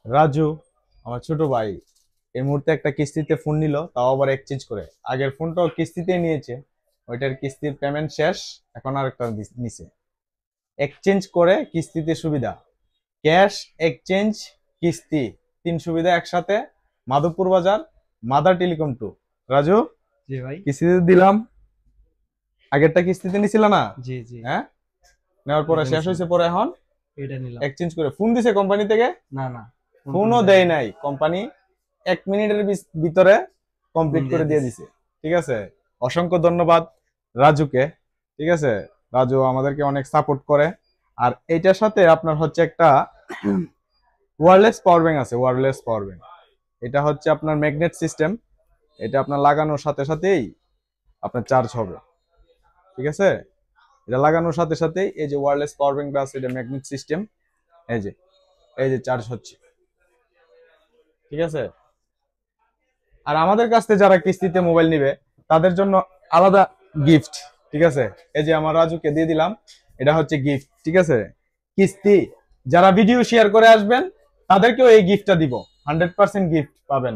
রাজু, আমার ছোট ভাই, এই মুহূর্তে একটা কিস্তিতে ফোন নিল, তাও আবার এক্সচেঞ্জ করে। আগের ফোনটাও কিস্তিতেই নিয়েছে, ওইটার কিস্তির পেমেন্ট শেষ, এখন আরেকটা নিছে। এক্সচেঞ্জ করে কিস্তিতে সুবিধা, ক্যাশ, এক্সচেঞ্জ, কিস্তি, তিন সুবিধা একসাথে। মাধবপুর বাজার, মাদার টেলিকম টু। রাজু, জি ভাই। কিস্তিতে দিলাম, আগেরটা কিস্তিতে নিছিল না? জি জি। হ্যাঁ, নেওয়ার পরে এটা শেষ নিছি। হয়েছে, পরে এখন এটা নিলাম। এক্সচেঞ্জ করে ফোন দিছে কোম্পানি থেকে। না না, ফোন টোন ফোনও দেয় দেয় নাই। নাই কোম্পানি, 1 মিনিটের ভিতরে ফোন কমপ্লিট দিয়ে করে দিয়ে দিছে। দিছে। ঠিক আছে, অসংখ্য ধন্যবাদ রাজুকে। ঠিক আছে, রাজু আমাদেরকে অনেক সাপোর্ট করে। আর এইটার সাথে আপনার হচ্ছে একটা ওয়্যারলেস পাওয়ার ব্যাংক আছে, ওয়্যারলেস পাওয়ার ব্যাংক। এটা হচ্ছে আপনার ম্যাগনেট সিস্টেম, এটা আপনার লাগানোর সাথে সাথেই আপনার চার্জ হবে। ঠিক আছে, এটা লাগানোর সাথে সাথেই এই যে ওয়্যারলেস পাওয়ার ব্যাংকটা আছে, এটা ম্যাগনেট সিস্টেম। এই যে, এই যে চার্জ হচ্ছে। ঠিক আছে, আর আমাদের কাছ থেকে যারা কিস্তিতে মোবাইল নিবে তাদের জন্য আলাদা গিফট। ঠিক আছে, এই যে আমার রাজুকে দিয়ে দিলাম, এটা হচ্ছে গিফট। ঠিক আছে, কিস্তি যারা ভিডিও শেয়ার করে আসবেন তাদেরকেও এই গিফটটা দিব, 100% গিফট পাবেন।